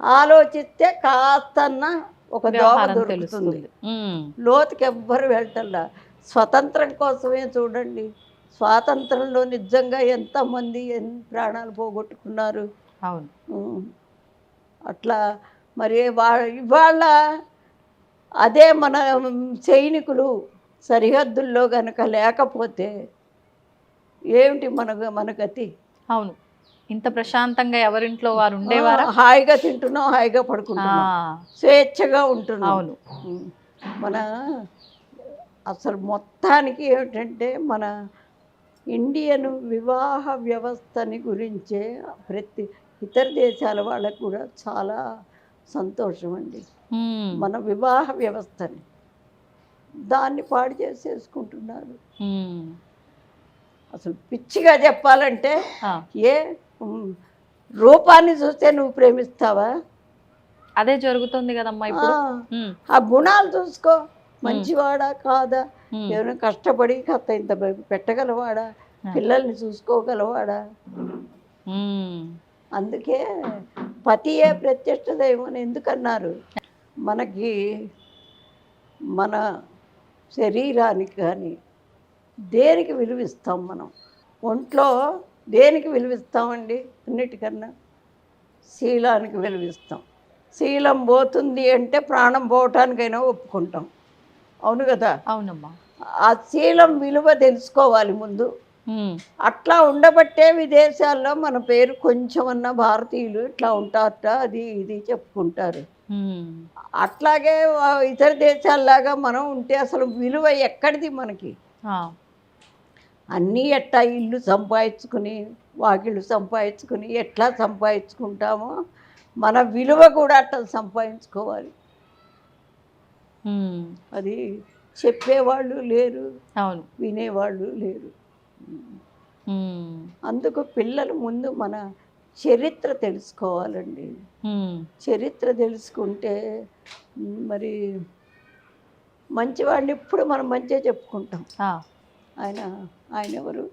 ఆలోచిస్తే కాస్తన్నా ఒక దోవ వ్యవహారం దొరుకుతుంది. తెలుస్తుంది. ఉమ్, లోతుకి ఎవ్వరు వెళ్ళటంలా. స్వతంత్రం కోసమే చూడండి, స్వాతంత్రంలో నిజంగా ఎంతమంది ఎన్ని ప్రాణాలు పోగొట్టుకున్నారు. అవును. ఉమ్. అట్లా మరి ఇవాళ అదే మన సైనికులు సరిహద్దుల్లో గనక లేకపోతే ఏమిటి మన గతి? అవును. ఇంత ప్రశాంతంగా ఎవరింట్లో వారు ఉండేవారా? హాయిగా తింటున్నాం, హాయిగా ఆ, పడుకుంటున్నాం, స్వేచ్ఛగా ఉంటున్నాం. అవును. ఉమ్. మన అసలు మొత్తానికి ఏమిటంటే మన ఇండియన్ వివాహ వ్యవస్థని గురించే ప్రతి ఇతర దేశాల వాళ్ళకు కూడా చాలా సంతోషం అండి. ఉమ్, మన వివాహ వ్యవస్థని దాన్ని పాడు చేసేసుకుంటున్నారు. ఉమ్, అసలు పిచ్చిగా చెప్పాలంటే ఆ, ఏ ఉమ్, రూపాన్ని చూస్తే నువ్వు ప్రేమిస్తావా? అదే జరుగుతుంది కదమ్మా ఇప్పుడు. ఉమ్, ఆ గుణాలు చూసుకో, మంచివాడా కాదా, ఉమ్, ఏమైనా కష్టపడి ఇంత పెట్టగలవాడా, ఆ, పిల్లల్ని చూసుకోగలవాడా? ఉమ్, అందుకే పతియే ప్రత్యక్ష దైవం అని ఎందుకన్నారు? మనకి మన శరీరానికి కానీ దేనికి విలువిస్తాం మనం? ఒంట్లో దేనికి విలువిస్తామండి? అన్నిటికన్నా శీలానికి విలువిస్తాం. శీలం పోతుంది అంటే ప్రాణం పోవటానికైనా ఒప్పుకుంటాం. అవును కదా? అవునమ్మా. ఆ శీలం విలువ తెలుసుకోవాలి ముందు. ఉమ్, అట్లా ఉండబట్టే విదేశాల్లో మన పేరు కొంచెమన్నా భారతీయులు ఇట్లా ఉంటారట, అది ఇది చెప్పుకుంటారు. ఉమ్, అట్లాగే ఇతర దేశాల్లాగా మనం ఉంటే అసలు విలువ ఎక్కడిది మనకి? ఆ, అన్నీ ఎట్లా ఇల్లు సంపాదించుకుని వాకిళ్ళు సంపాదించుకుని ఎట్లా సంపాదించుకుంటామో మన విలువ కూడా అట్లా సంపాదించుకోవాలి. ఉమ్, అది చెప్పేవాళ్ళు లేరు, అవును. వినేవాళ్ళు లేరు. ఉమ్, అందుకు పిల్లలు ముందు మన చరిత్ర తెలుసుకోవాలండి. ఉమ్, చరిత్ర తెలుసుకుంటే మరి మంచివాడిని ఇప్పుడు మనం మంచిగా చెప్పుకుంటాం. ఆ, ఆయన ఆయన ఎవరు?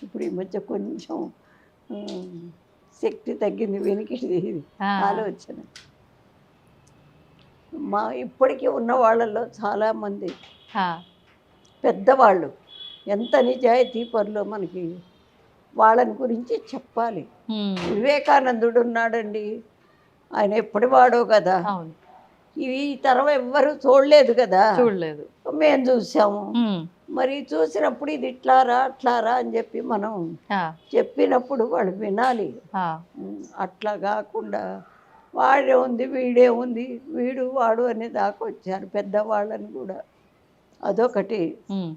ఇప్పుడు ఈ మధ్య కొంచెం ఆ, శక్తి తగ్గింది, వెనికిది ఆ, ఆలోచన. ఇప్పటికీ ఉన్న వాళ్ళల్లో చాలామంది ఆ, పెద్దవాళ్ళు ఎంత నిజాయితీ పరులో మనకి వాళ్ళని గురించి చెప్పాలి. ఉమ్, వివేకానందుడు ఉన్నాడండి, ఆయన ఎప్పటి వాడో కదా, అవును. ఈ తరం ఎవ్వరు చూడలేదు కదా, చూడలేదు. మేము చూసాము. ఉమ్, మరి చూసినప్పుడు ఇది ఇట్లారా అట్లారా అని చెప్పి మనం ఆ, చెప్పినప్పుడు వాళ్ళు వినాలి. ఆ, అట్లా కాకుండా వాడే ఉంది వీడే ఉంది వీడు వాడు అనే దాకా వచ్చారు పెద్దవాళ్ళని కూడా. అదొకటి. ఉమ్,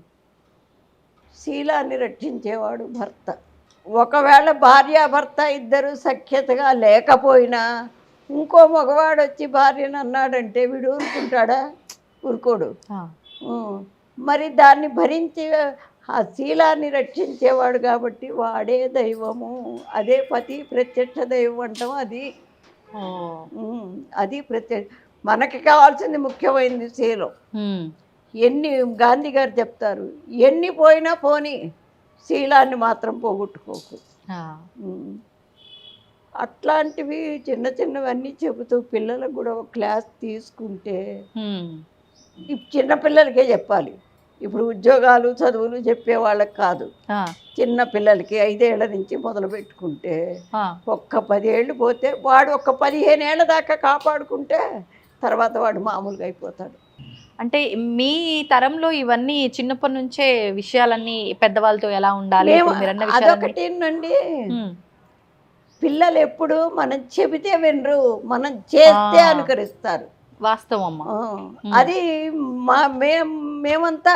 శీలాన్ని రక్షించేవాడు భర్త. ఒకవేళ భార్యాభర్త ఇద్దరు సఖ్యతగా లేకపోయినా ఇంకో మగవాడు వచ్చి భార్యను అన్నాడంటే వీడు ఊరుకుంటాడా? ఊరుకోడు. ఆ, మరి దాన్ని భరించి ఆ శీలాన్ని రక్షించేవాడు కాబట్టి వాడే దైవము. అదే పతి ప్రత్యక్ష దైవం అంటాం. అది ఓ, అది మనకి కావాల్సింది ముఖ్యమైనది శీలం. ఉమ్, ఎన్ని గాంధీ గారు చెప్తారు, ఎన్ని పోయినా పోని శీలాన్ని మాత్రం పోగొట్టుకోకు. ఆ, అట్లాంటివి చిన్న చిన్నవన్నీ చెబుతూ పిల్లలకు కూడా ఒక క్లాస్ తీసుకుంటే, ఉమ్, ఈ చిన్నపిల్లలకే చెప్పాలి. ఇప్పుడు ఉద్యోగాలు చదువులు చెప్పే వాళ్ళకి కాదు, ఆ, చిన్న పిల్లలకి 5 ఏళ్ల నుంచి మొదలు పెట్టుకుంటే ఆ, ఒక్క 10 ఏళ్ళు పోతే వాడు ఒక 15 ఏళ్ల దాకా కాపాడుకుంటే తర్వాత వాడు మామూలుగా అయిపోతాడు. అంటే మీ తరంలో ఇవన్నీ చిన్నప్పటి నుంచే విషయాలన్నీ పెద్దవాళ్ళతో ఎలా ఉండాలి మేము ఇప్పుడు మీరన్న విషయాలన్నీ. అదొకటేనండి, ఉమ్, పిల్లలు ఎప్పుడు మనం చెబితే వినరు, మనం చేస్తే అనుకరిస్తారు. వాస్తవం అమ్మ. అది మేమంతా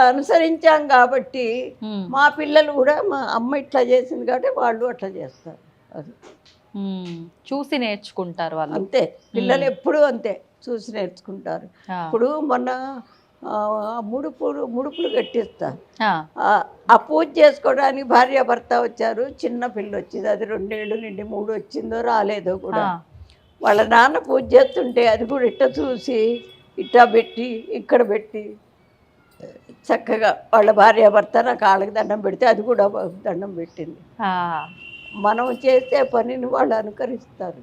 అనుసరించాం కాబట్టి ఉమ్, మా పిల్లలు కూడా మా అమ్మ ఇట్లా చేసింది కాబట్టి వాళ్ళు అట్లా చేస్తారు. అది ఉమ్, చూసి నేర్చుకుంటారు వాళ్ళు. అంతే, పిల్లలు ఎప్పుడూ అంతే చూసి నేర్చుకుంటారు. ఆ, ఇప్పుడు మొన్న ముడుపులు కట్టిస్తారు. ఆ, ఆ పూజ చేసుకోవడానికి భార్యాభర్త వచ్చారు, చిన్న పిల్ల వచ్చింది, అది 2 ఏళ్ళు నిండి 3 వచ్చిందో రాలేదో కూడా. ఆ, వాళ్ళ నాన్న పూజ చేస్తుంటే అది కూడా ఇట్ట చూసి ఇట్టా పెట్టి ఇక్కడ పెట్టి చక్కగా వాళ్ళ భార్యాభర్త నా కాళ్ళకి దండం పెడితే అది కూడా దండం పెట్టింది. ఆ, మనం చేసే పనిని వాళ్ళు అనుకరిస్తారు.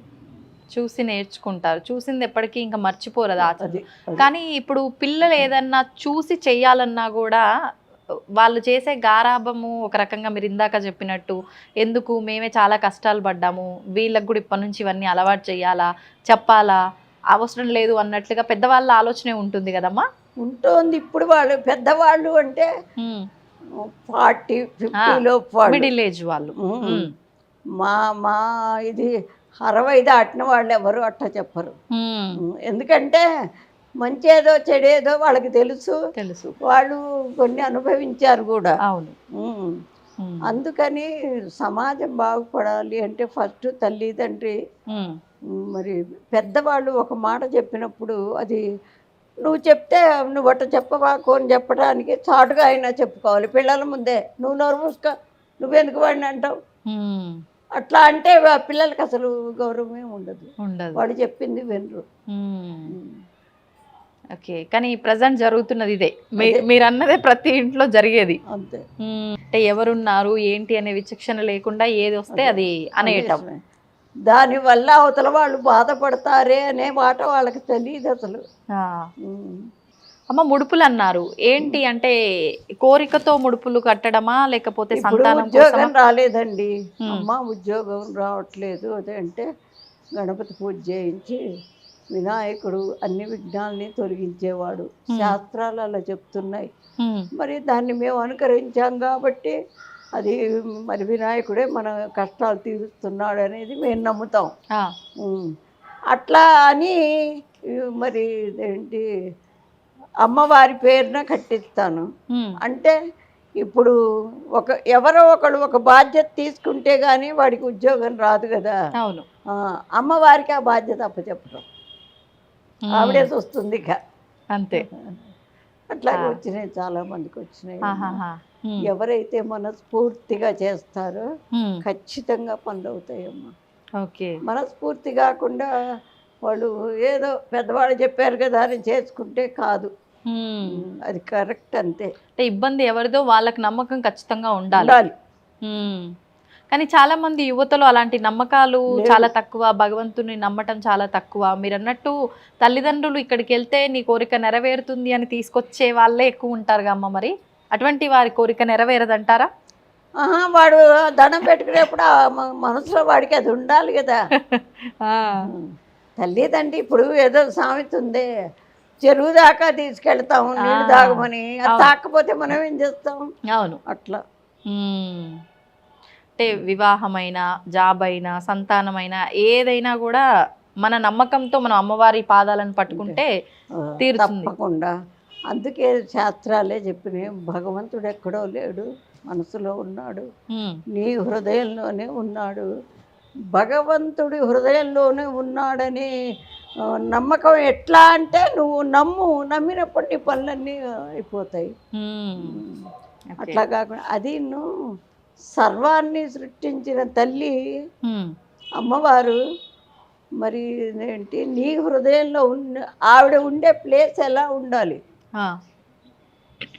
చూసి నేర్చుకుంటారు. చూసింది ఎప్పటికీ ఇంకా మర్చిపోరు అది ఆచరణ. అది అది. కానీ ఇప్పుడు పిల్లలు ఏదన్నా చూసి చెయ్యాలన్నా కూడా వాళ్ళు చేసే గారాబము ఒక రకంగా మీరు ఇందాక చెప్పినట్టు, ఎందుకు మేమే చాలా కష్టాలు పడ్డాము, వీళ్ళకి కూడా ఇప్పటి నుంచి ఇవన్నీ అలవాటు చేయాలా, చెప్పాలా, అవసరం లేదు అన్నట్లుగా పెద్దవాళ్ళ ఆలోచనే ఉంటుంది కదమ్మా. ఉంటుంది. ఇప్పుడు వాళ్ళు పెద్దవాళ్ళు అంటే 40-50 వాళ్ళు. మిడిల్ ఏజ్ వాళ్ళు. ఉమ్. మా మా ఇది 60 దాటిన వాళ్ళు ఎవరు అట్లా చెప్పరు. ఎందుకంటే మంచేదో చెడేదో వాళ్ళకి తెలుసు. వాళ్ళు కొన్ని అనుభవించారు కూడా. అవును. అందుకని సమాజం బాగుపడాలి అంటే ఫస్ట్ తల్లిదండ్రి మరి పెద్దవాళ్ళు ఒక మాట చెప్పినప్పుడు అది నువ్వు చెప్తే నువ్వు అట్ట చెప్పవాకు అని చెప్పడానికి చాటుగా అయినా చెప్పుకోవాలి. పిల్లల ముందే నువ్వు నోరు మూసుకో, నువ్వెందుకు వాడిని అంటావు, అట్లా అంటే పిల్లలకి అసలు గౌరవమే ఉండదు. వాడు చెప్పింది వినరు. ఓకే. కానీ ప్రజెంట్ జరుగుతున్నది ఇదే, మీరు అన్నదే ప్రతి ఇంట్లో జరిగేది అంతే. అంటే ఎవరున్నారు ఏంటి అనే విచక్షణ లేకుండా ఏది వస్తే అది అనేయటం. దానివల్ల అవతల వాళ్ళు బాధపడతారే అనే మాట వాళ్ళకి తెలియదు అసలు. అమ్మ ముడుపులు అన్నారు ఏంటి అంటే కోరికతో ముడుపులు కట్టడమా లేకపోతే సంతానం ఉద్యోగం రాలేదండి అమ్మ, ఉద్యోగం రావట్లేదు అదంటే గణపతి పూజ చేయించి వినాయకుడు అన్ని విఘ్నాలని తొలగించేవాడు, శాస్త్రాలు అలా చెప్తున్నాయి. మరి దాన్ని మేము అనుకరించాం కాబట్టి అది మరి వినాయకుడే మన కష్టాలు తీరుస్తున్నాడు అనేది మేము నమ్ముతాం. అట్లా అని మరి ఏంటి అమ్మవారి పేరున కట్టిస్తాను అంటే ఇప్పుడు ఎవరో ఒకడు ఒక బాధ్యత తీసుకుంటే గానీ వాడికి ఉద్యోగం రాదు కదా. అవును. అమ్మవారికి ఆ బాధ్యత అప్పచెప్పడం, ఆవిడే వస్తుంది ఇక అంతే. అట్లాగే వచ్చినాయి, చాలా మందికి వచ్చినాయి. ఎవరైతే మనస్ఫూర్తిగా చేస్తారో ఖచ్చితంగా పనులు అవుతాయమ్మా. మనస్ఫూర్తి కాకుండా వాళ్ళు ఏదో పెద్దవాళ్ళు చెప్పారు కదా అని చేసుకుంటే కాదు, అది కరెక్ట్ అంతే. అంటే ఇబ్బంది ఎవరిదో వాళ్ళకి నమ్మకం ఖచ్చితంగా ఉండాలి. కానీ చాలా మంది యువతలో అలాంటి నమ్మకాలు చాలా తక్కువ, భగవంతుని నమ్మటం చాలా తక్కువ. మీరు అన్నట్టు తల్లిదండ్రులు ఇక్కడికి వెళ్తే నీ కోరిక నెరవేరుతుంది అని తీసుకొచ్చే వాళ్ళే ఎక్కువ ఉంటారు అమ్మ. మరి అటువంటి వారి కోరిక నెరవేరదంటారా? వాడు దండం పెట్టుకునేప్పుడు మనసులో వాడికి అది ఉండాలి కదా. తల్లిదండ్రి ఇప్పుడు ఏదో సామెత ఉంది, చెరువు దాకా తీసుకెళ్తాము నీళ్ళు తాగమని, అది తాకపోతే మనం ఏం చేస్తాం. అవును. అట్లా అంటే వివాహమైనా జాబ్ అయినా సంతానమైనా ఏదైనా కూడా మన నమ్మకంతో మనం అమ్మవారి పాదాలను పట్టుకుంటే తప్పకుండా. అందుకే శాస్త్రాలే చెప్పినాయి, భగవంతుడు ఎక్కడో లేడు, మనసులో ఉన్నాడు, నీ హృదయంలోనే ఉన్నాడు. భగవంతుడి హృదయంలోనే ఉన్నాడని నమ్మకం ఎట్లా అంటే నువ్వు నమ్మినప్పుడు నీ పనులన్నీ అయిపోతాయి. అట్లా కాకుండా అది నువ్వు సర్వాన్ని సృష్టించిన తల్లి అమ్మవారు మరి ఏంటి నీ హృదయంలో ఆవిడ ఉండే ప్లేస్ ఎలా ఉండాలి.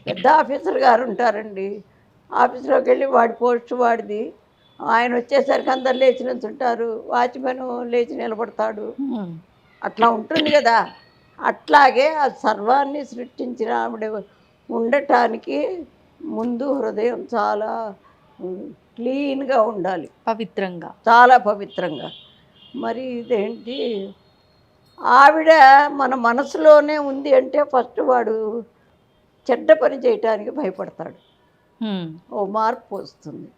పెద్ద ఆఫీసర్ గారు ఉంటారండి, ఆఫీస్లోకి వెళ్ళి వాడి పోస్ట్ వాడిది, ఆయన వచ్చేసరికి అందరు లేచి నుంచుంటారు, వాచ్మెన్ లేచి నిలబడతాడు, అట్లా ఉంటుంది కదా. అట్లాగే ఆ సర్వాన్ని సృష్టించిన ఆవిడ ఉండటానికి ముందు హృదయం చాలా క్లీన్గా ఉండాలి, పవిత్రంగా, చాలా పవిత్రంగా. మరి ఇదేంటి ఆవిడ మన మనసులోనే ఉంది అంటే ఫస్ట్ వాడు చెడ్డ పని చేయటానికి భయపడతాడు, ఓ మార్పు వస్తుంది.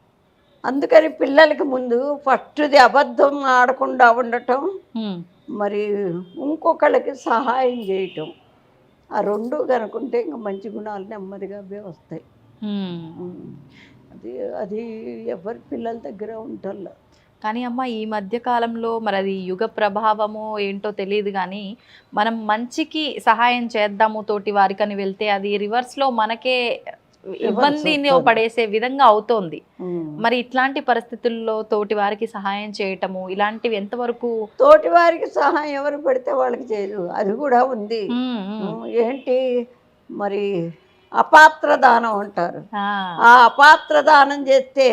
అందుకని పిల్లలకి ముందు ఫస్ట్ది అబద్ధం ఆడకుండా ఉండటం, మరి ఇంకొకళ్ళకి సహాయం చేయటం, ఆ రెండు కనుకుంటే ఇంకా మంచి గుణాలు నెమ్మదిగా వస్తాయి. అది ఎవరి పిల్లల దగ్గర ఉంటల్లా. కానీ అమ్మ ఈ మధ్య కాలంలో మరి అది యుగ ప్రభావమో ఏంటో తెలియదు కానీ మనం మంచికి సహాయం చేద్దాము తోటి వారికని వెళ్తే అది రివర్స్లో మనకే ఇబ్బందిని పడేసే విధంగా అవుతోంది. మరి ఇట్లాంటి పరిస్థితుల్లో తోటి వారికి సహాయం చేయటము ఇలాంటివి ఎంతవరకు? తోటి వారికి సహాయం ఎవరు పెడితే వాళ్ళకి చేయరు, అది కూడా ఉంది. ఏంటి మరి అపాత్ర దానం అంటారు, ఆ అపాత్ర దానం చేస్తే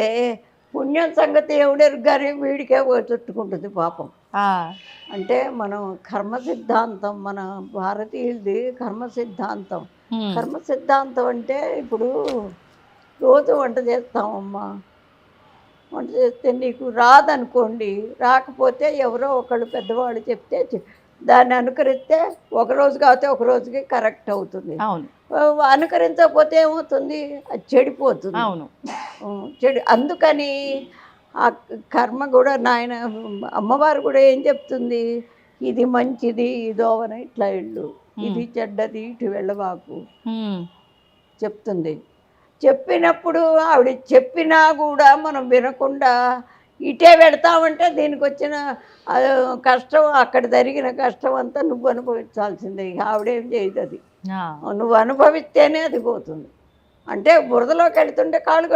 పుణ్యం సంగతి ఎవడెరు కానీ వీడికే చుట్టుకుంటుంది పాపం. ఆ, అంటే మనం కర్మ సిద్ధాంతం, మన భారతీయులది కర్మ సిద్ధాంతం. ఉమ్, కర్మ సిద్ధాంతం అంటే ఇప్పుడు రోజు వంట చేస్తామమ్మా, వంట చేస్తే నీకు రాదనుకోండి, రాకపోతే ఎవరో ఒకళ్ళు పెద్దవాళ్ళు చెప్తే దాన్ని అనుకరిస్తే ఒకరోజు కాకపోతే ఒక రోజుకి కరెక్ట్ అవుతుంది. అవును అనుకరించకపోతే ఏమవుతుంది, అది చెడిపోతుంది. అవును. చెడు అందుకని ఆ కర్మ కూడా నాయన అమ్మవారు కూడా ఏం చెప్తుంది, ఇది మంచిది ఇదోవన ఇట్లా ఇళ్ళు, ఇది చెడ్డది ఇటు వెళ్ళవాకు ఉమ్, చెప్తుంది. చెప్పినప్పుడు ఆవిడ చెప్పినా కూడా మనం వినకుండా ఇటే పెడతామంటే దీనికి వచ్చిన కష్టం, అక్కడ జరిగిన కష్టం అంతా నువ్వు అనుభవించాల్సిందే. ఇక ఆవిడేం చేయదు, అది ఆ, నువ్వు అనుభవిస్తేనే అది పోతుంది. అంటే బురదలోకి వెళ్తుంటే కాళ్ళు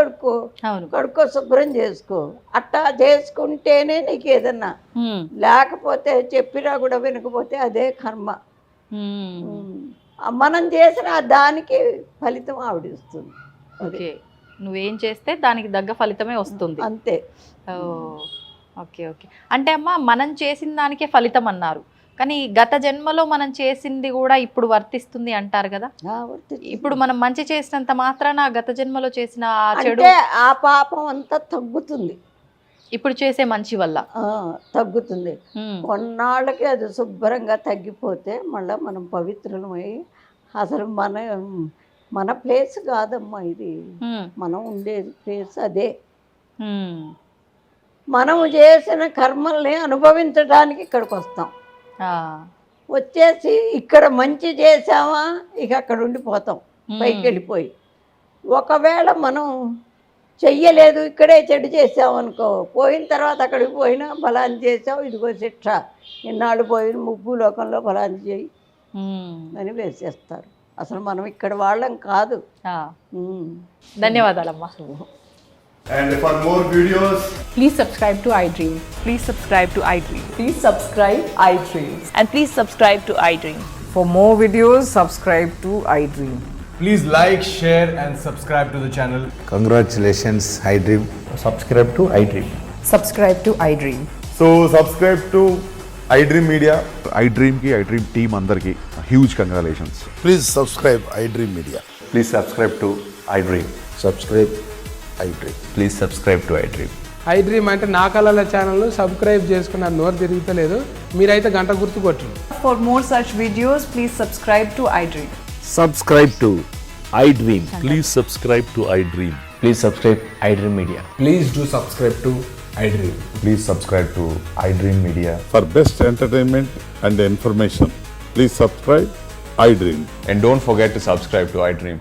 అవును. కడుక్కో శుభ్రం చేసుకో, అట్టా చేసుకుంటేనే నీకు ఏదన్నా. ఉమ్, లేకపోతే చెప్పినా కూడా వినకపోతే అదే కర్మ. ఉమ్, మనం చేసిన దానికి ఫలితం ఆవిడిస్తుంది. ఓకే, నువ్వేం చేస్తే దానికి తగ్గ ఫలితమే వస్తుంది. అంతే. ఓ, ఓకే ఓకే. అంటే అమ్మ మనం చేసిన దానికే ఫలితం అన్నారు, కానీ గత జన్మలో మనం చేసింది కూడా ఇప్పుడు వర్తిస్తుంది అంటారు కదా. ఇప్పుడు మనం మంచి చేసినంత మాత్రాన గత జన్మలో చేసిన ఆ చెడు అంటే ఆ పాపం అంతా తగ్గుతుంది, ఇప్పుడు చేసే మంచి వల్ల తగ్గుతుంది. ఉమ్, కొన్నాళ్ళకి అది శుభ్రంగా తగ్గిపోతే మళ్ళీ మనం పవిత్రులమై, అసలు మన ప్లేస్ కాదమ్మా ఇది, ఉమ్, మనం ఉండేది ప్లేస్ అదే. ఉమ్, మనము చేసిన కర్మల్ని అనుభవించడానికి ఇక్కడికి వస్తాం. ఆ, వచ్చేసి ఇక్కడ మంచి చేసామా ఇక అక్కడ ఉండిపోతాం, పైకి వెళ్ళిపోయి. ఒకవేళ మనం చెయ్యలేదు, ఇక్కడే చెడు చేసామనుకో, పోయిన తర్వాత అక్కడికి పోయినా ఫలాన్ని చేసావు, ఇదిగో శిక్ష, ఇన్నాళ్ళు పోయిన ముగ్గు లోకంలో ఫలాన్ని చేయి ఉమ్, అని వేసేస్తారు. అసలు మనం ఇక్కడ వాళ్ళం కాదు. ఆ. ధన్యవాదాలమ్మా. And for more videos, Please subscribe to iDream. Please subscribe to iDream. Please subscribe iDream. And please subscribe to iDream. For more videos, subscribe to iDream. please like, share, and subscribe to the channel. Congratulations, iDream. Subscribe to iDream. Subscribe to iDream. So subscribe to iDream Media. iDream ki iDream team andarki huge congratulations. Please subscribe iDream Media. Please subscribe to iDream. Subscribe iDream. Please subscribe to iDream. iDream అంటే నా కళల ఛానల్ను subscribe చేసుకున్న నోరు తిరుగుతలేదు, మీరైతే గంట గుర్తు కొట్టండి. For more such videos, please subscribe to iDream. Subscribe to iDream. Please subscribe to iDream. Please subscribe iDream Media. Please do subscribe to iDream. Please subscribe to iDream Media. For best entertainment and information, please subscribe iDream. And don't forget to subscribe to iDream.